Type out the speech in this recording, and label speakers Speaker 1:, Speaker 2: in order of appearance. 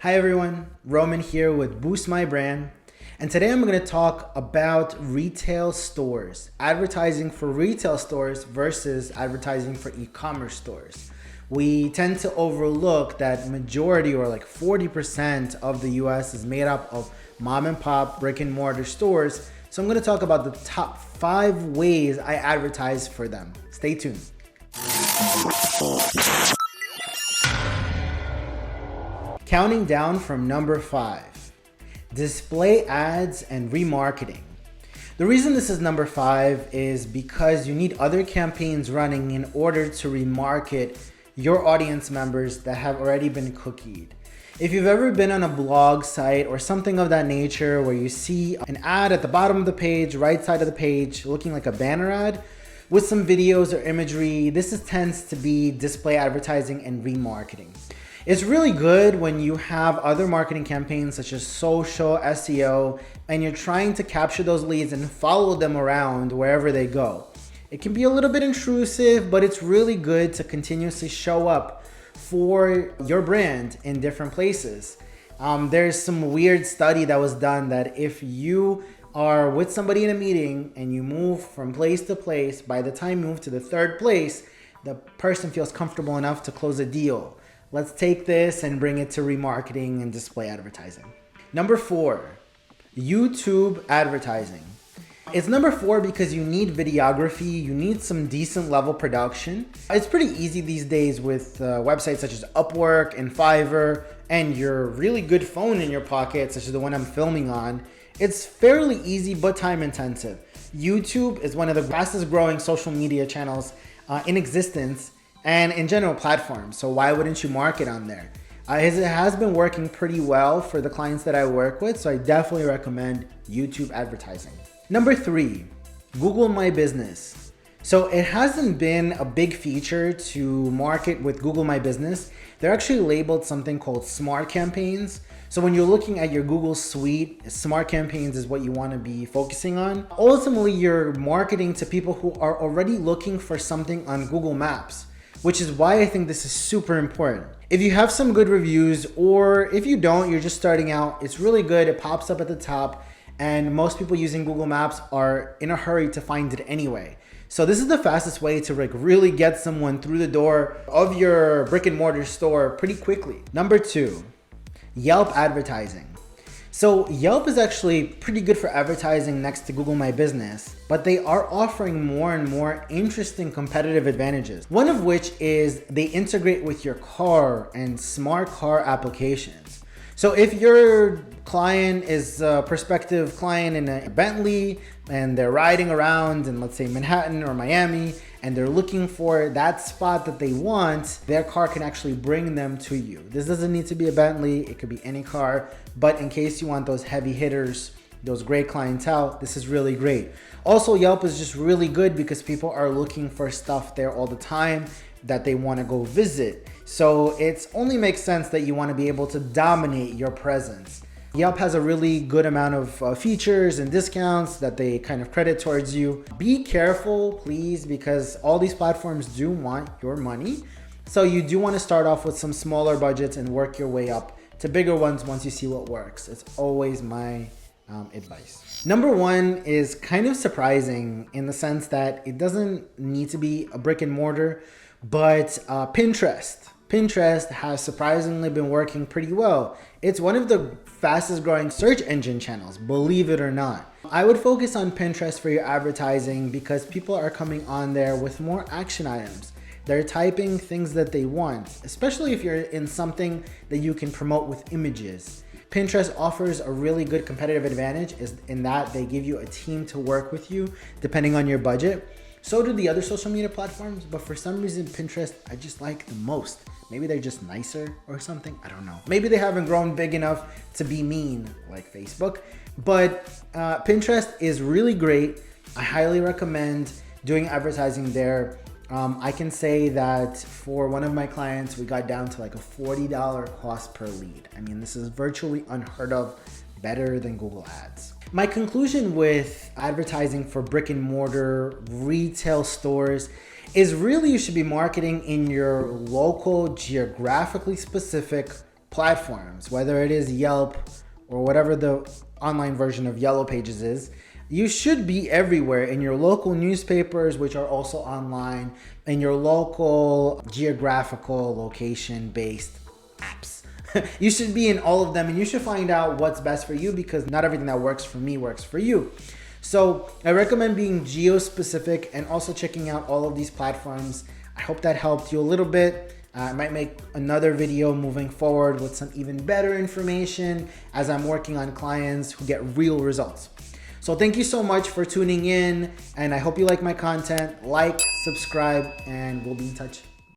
Speaker 1: Hi everyone, Roman here with Boost My Brand. And today I'm going to talk about retail stores, advertising for retail stores versus advertising for e-commerce stores. We tend to overlook that majority or like 40% of the US is made up of mom and pop brick and mortar stores. So I'm going to talk about the top 5 ways I advertise for them. Stay tuned. Counting down from number 5, display ads and remarketing. The reason this is number 5 is because you need other campaigns running in order to remarket your audience members that have already been cookied. If you've ever been on a blog site or something of that nature where you see an ad at the bottom of the page, right side of the page, looking like a banner ad with some videos or imagery, tends to be display advertising and remarketing. It's really good when you have other marketing campaigns such as social, SEO, and you're trying to capture those leads and follow them around wherever they go. It can be a little bit intrusive, but it's really good to continuously show up for your brand in different places. There's some weird study that was done that if you are with somebody in a meeting and you move from place to place, by the time you move to the third place, the person feels comfortable enough to close a deal. Let's take this and bring it to remarketing and display advertising. Number 4, YouTube advertising. It's number 4 because you need videography, you need some decent level production. It's pretty easy these days with websites such as Upwork and Fiverr and your really good phone in your pocket, such as the one I'm filming on. It's fairly easy but time intensive. YouTube is one of the fastest growing social media channels in existence and in general platforms. So why wouldn't you market on there? It has been working pretty well for the clients that I work with, so I definitely recommend YouTube advertising. Number 3, Google My Business. So it hasn't been a big feature to market with Google My Business. They're actually labeled something called Smart Campaigns. So when you're looking at your Google suite, Smart Campaigns is what you want to be focusing on. Ultimately, you're marketing to people who are already looking for something on Google Maps, which is why I think this is super important. If you have some good reviews, or if you don't, you're just starting out, it's really good. It pops up at the top, and most people using Google Maps are in a hurry to find it anyway. So this is the fastest way to really get someone through the door of your brick and mortar store pretty quickly. Number 2, Yelp advertising. So Yelp is actually pretty good for advertising next to Google My Business, but they are offering more and more interesting competitive advantages. One of which is they integrate with your car and smart car applications. So if your client is a prospective client in a Bentley and they're riding around in, let's say, Manhattan or Miami, and they're looking for that spot that they want, their car can actually bring them to you. This doesn't need to be a Bentley, it could be any car, but in case you want those heavy hitters, those great clientele, this is really great. Also, Yelp is just really good because people are looking for stuff there all the time that they want to go visit. So it only makes sense that you want to be able to dominate your presence. Yelp has a really good amount of features and discounts that they kind of credit towards you. Be careful, please, because all these platforms do want your money. So you do want to start off with some smaller budgets and work your way up to bigger ones once you see what works. It's always my advice. Number 1 is kind of surprising in the sense that it doesn't need to be a brick and mortar, but Pinterest. Pinterest has surprisingly been working pretty well. It's one of the fastest growing search engine channels, believe it or not. I would focus on Pinterest for your advertising because people are coming on there with more action items. They're typing things that they want, especially if you're in something that you can promote with images. Pinterest offers a really good competitive advantage in that they give you a team to work with you depending on your budget. So do the other social media platforms, but for some reason, Pinterest, I just like the most. Maybe they're just nicer or something, I don't know. Maybe they haven't grown big enough to be mean like Facebook, but Pinterest is really great. I highly recommend doing advertising there. I can say that for one of my clients, we got down to like a $40 cost per lead. I mean, this is virtually unheard of, better than Google Ads. My conclusion with advertising for brick and mortar retail stores is really you should be marketing in your local, geographically specific platforms, whether it is Yelp or whatever the online version of Yellow Pages is. You should be everywhere in your local newspapers, which are also online, in your local geographical location-based apps. You should be in all of them, and you should find out what's best for you, because not everything that works for me works for you. So I recommend being geo-specific and also checking out all of these platforms. I hope that helped you a little bit. I might make another video moving forward with some even better information as I'm working on clients who get real results. So thank you so much for tuning in, and I hope you like my content. Like, subscribe, and we'll be in touch.